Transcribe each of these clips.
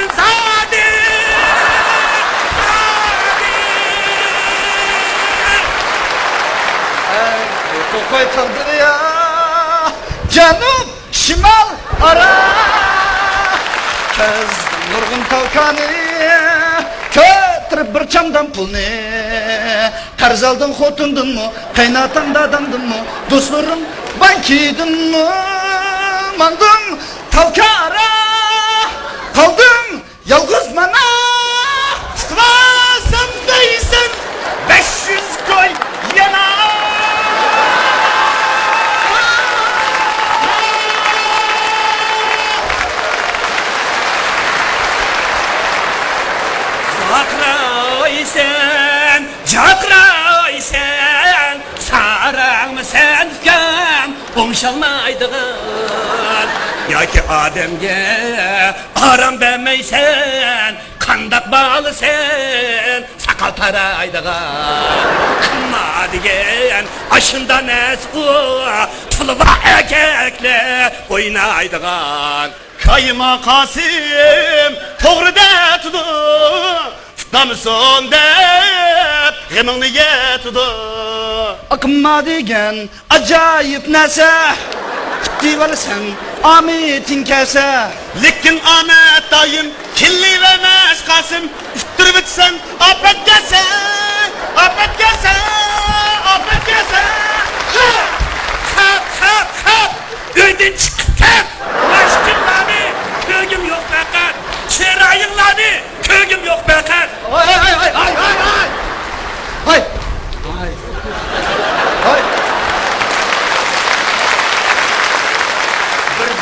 zade. Koy tandır ya. Canım şimal ara. Kız nurgun kalkanı. Kötürüp bir çamdan pulni. Qarz aldın xotundun mu? Qaynatan dadandın mu? Dostlarım bankidin mu? Mandın talkara. Kaldım yalğız mana. Sıkmasam değilsin 500 koy yana. Jakraysen, sarağımı sen tüken, onşalmaydığın. Ya ki Adem'ge aram demeysen, kandak bağlı sen, sakal taraydığın. Kınma diyen aşından esu, tılıva erkekle oynaydığın. Kayma Kasım doğru detudu Tutamısın dep Gımını yetudu Akımma degen acayip nese. Gitti sen Ahmet'in kese. Lekin Ahmet dayım Killi vermez Kasım Üftür bitsen afet gelse Afet gelse Afet gelse Kap ödün çık kap. Başkınladı köyüm yok bekat. Çerayınladı köyüm yok bekat. Hay.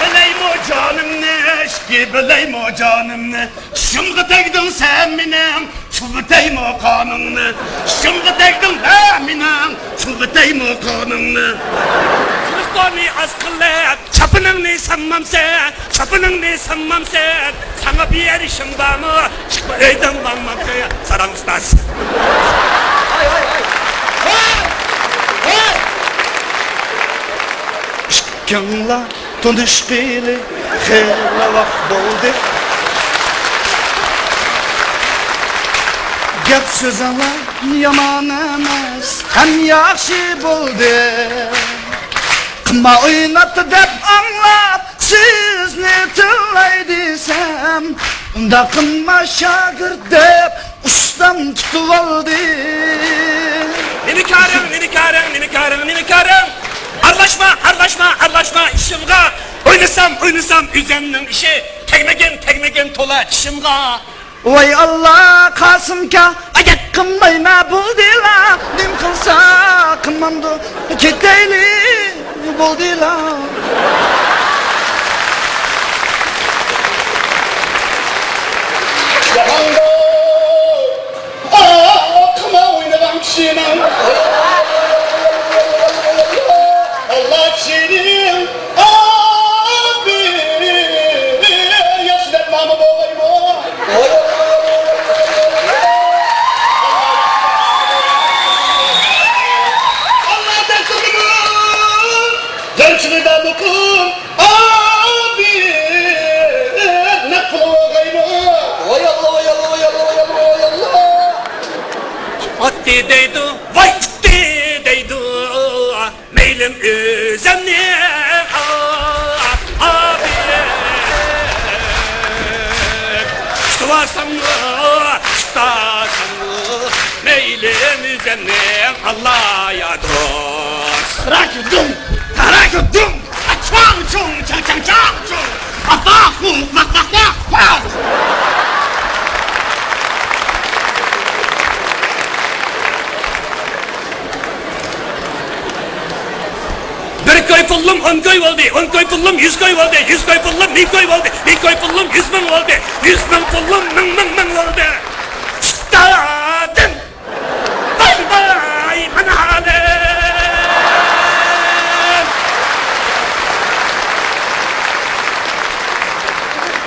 Bileyim o canım ne eşki bileyim o canım ne Şimdi tekdin sen minem Çubutayım o kanını Şimdi tekdin ben minem Çubutayım o kanını Kılıklarını askılayat. Çapınını sanmam sen. Çapınını sanmam sen. Sana bir yer işim var mı? Çıkma öyden bakmam sen. Saran ustaz. Hay. Şıkkınla tunuşkili Xeyla vakt boldu. Gep söz ala yaman emas Hem yaxşı boldu. Kıma oynatı dep anlap Siz ne tillay desem Unda kıma şagir dep Ustam tutuvaldı. Nimikarın. Arlaşma işimga. Oynasam üzemnin işi. Tegmegen tola işimga. Vay Allah Kasımka Ayet kımbayma buldila Dim kılsa kımamdı Keteyli buldila. Yalango Kıma oynadan kişinin Allah kişinin Abi Yaşletmamı boğayım o Allah dertimi Gençliği de bakın Abi Ne boğayım o Atti deydu, vay itti deydu. Meylim üzemni abi. Tutasam mı, meylim üzemni Allah'a dost. Rakudum Çang chung Afahu vak Bir koy pullum 10 koy oldu, 10 koy pullum 100 koy oldu, 100 koy pullum 1000 koy oldu, 1000 koy pullum 100 bin oldu, 100 bin pullum min oldu. Çıktadın, vay bana halim.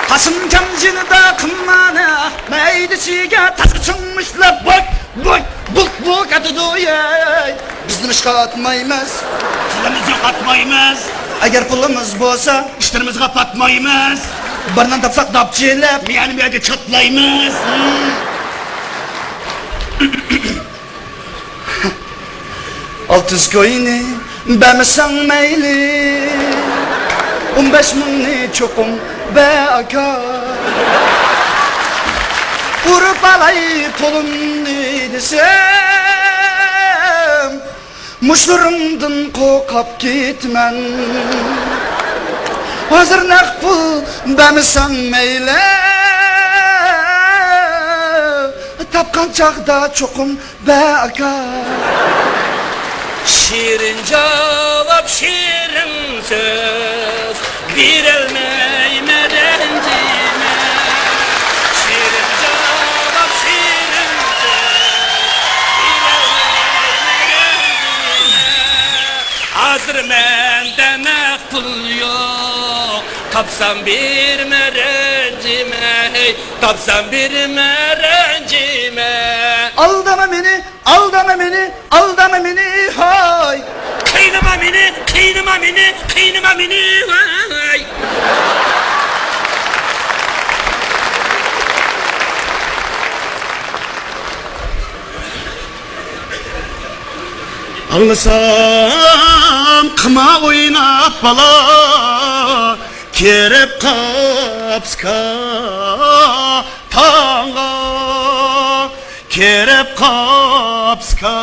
Kasım camcını da kımana Meydisiga taşı çıkmışlar Buk atıdı yey. Bizden işgal atmayımız Pulumuzu kapatmayımız Eğer pulumuz bolsa İşlerimizi kapatmayımız Barından tapsak dapçıyla. Yani bir hadi çatlayınız. Altız koyunu bemesan meyli 15 mingni çokum be aka Vurup alay tolumni desem Muşlarımdın kokap gitmen Hazır nakpul bemesan meyle Tapkan çağda çokum be aka Şirin cevap şirin söz verilmeyme rencime Şirin cevap şirin söz verilmeyme rencime Hazır mende ne pul yok Tapsam bir merencime hey Tapsam bir merencime Aldama beni, aldama beni, aldama beni hay Kıynıma beni, kıynıma beni, kıynıma beni vay. Anlasam kıma oynap bala Kerep kapska tanga Kerep kapska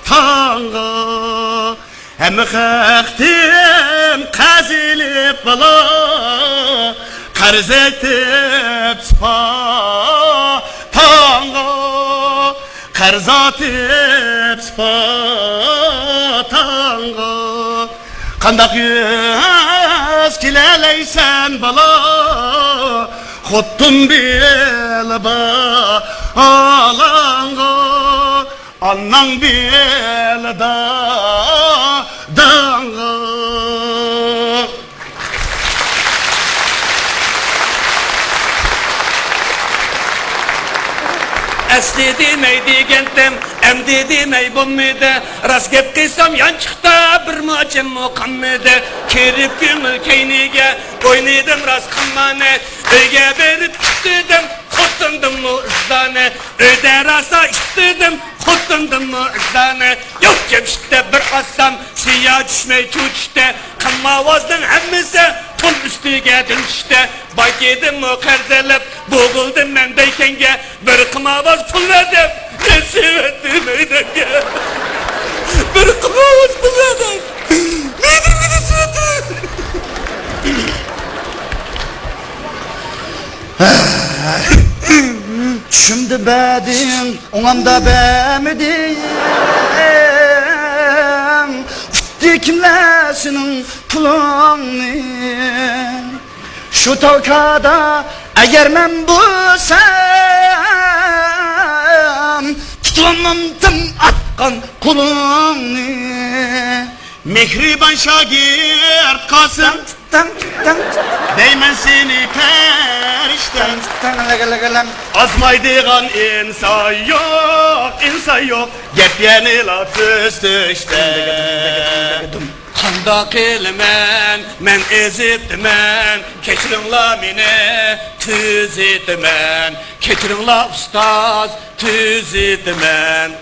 tanga Hem xəxtim qazilip bala Qarz etip spa tanga Qarz etip spa tanga Qandaq yüz kileleysen bala Xottun bil balanga Annan bil danga Asli demey degendim, emdi demey bulmaydı Rast gep kıysam yan çıktı, bir maçım mukammıydı Kerip gümül keynige, oynadım rast kımmane Öyge berip çıktıydım, kurtundum mu ızdane Öyde rasa istedim, kurtundum mu ızdane Yok cemşitte bir assam, siyah düşmey çuçte Kımma vazdın hemmisi, tun üstüge dönüşte Bak yedim mi kerzelip, boğuldum ben deykenge Bir kımavaz pulladım, ne sevettim öydenge Bir kımavaz pulladım, neydim bir de sevettim Şimdi bedin, onamda bemedin Utti kimlesinin kulağını Şu tavkada eğer ben bulsam Tutulandım atkan kulağını Mehriban şagird Kasım Deymen seni perişten Azmaydıgan insan yok, insan yok Yepyeni laf üst üste Qandaq elmen, men ezitmen Kechiringlar meni, tuz etmen Kechiringlar ustoz, tuz etmen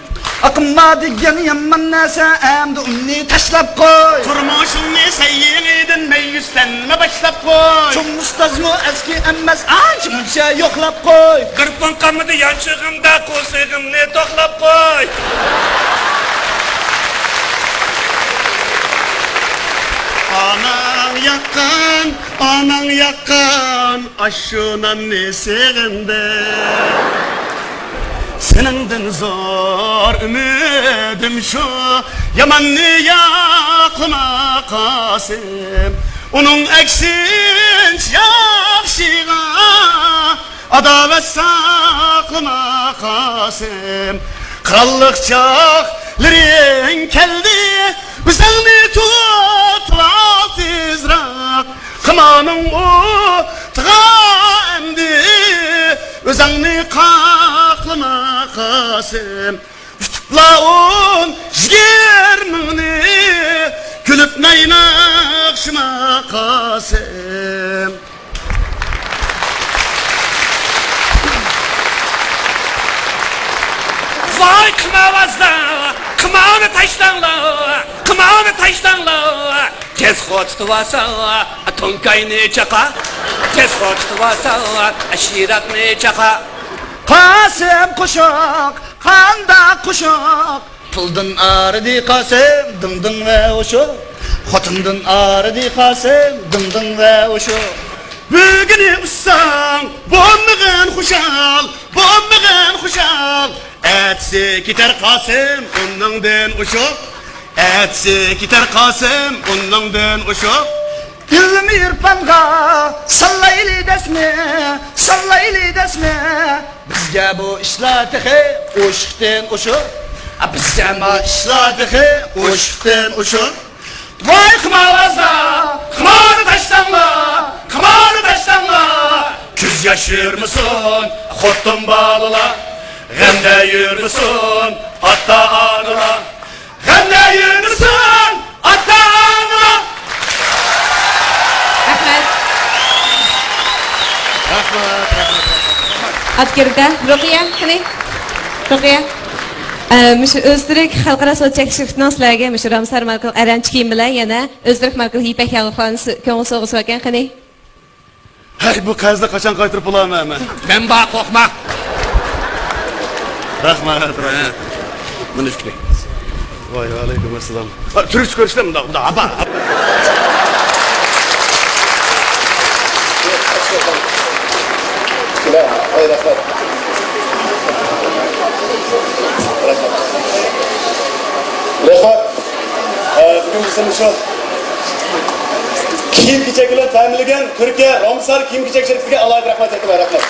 Akımma diyen yaman nese emdi ünni taşlap koy Turmuşunu sayyin edin meyyüslenme başlap koy Çok ustaz mı eski emmez anç munça yoklap koy Kırpın kamıdı yançığımda kosığımni toklap koy Anan yakkan Aşunan nesiginde Senindin zor ümidim şu Yamanlı yakma Kasım Onun eksinç yakşığa Adalet sakma Kasım Krallık çağların keldi Bizden tutla tizrak Kımanın o tığa Özangni qaklama Kasım Tutla on jgermini Gülüp naynaqşıma Kasım Kımağını taşlanla. Tez xoçtuvasa, tonkayını çaka. Tez xoçtuvasa, şiratını çaka. Kasım kuşak, kanda kuşak. Pıldın ağrıdı Kasım, dımdın ve uşak. Xotundan ağrıdı Kasım, dımdın ve uşak. Bugünü ussan, bommağın huşal. Etsi gider Kasım, ondan uşak. Etsi gider Kasım, ondan uşak. Dilimi irfanga, sallaylı desme. Bizge bu işler tehe, uşukten uşuk. Bizge bu işler tehe, uşukten uşuk. Vay kımavazda, kımağı taşlanla. Küz yaşır mısın, xottun balıla. Gemde yür müsün, atta anıla. Gemde yür müsün, atta anıla. Rahmat. Atgirda, Ruqiya, qani? Ruqiya. Müş Öztürk xalqaro so'zchak shirkatining sizlarga müş Ramsar markal aranchi kiyim bilan yana Öztürk markal ipak yalqani ko'ngil so'g'isi ekan, qani? Hey, bu kazda kaçan kaytırıp bulamam hemen. Ben bak korkma. Rahmat. Bunu fikri. Vay aleykümselam. Türkçe konuştum da aba. Rahmat. Bugün şu kiyim-kechak bilan ta'minlangan Turkiya Ramsar kiyim-kechak shirkatiga alohida rahmat aytaman. Rahmat.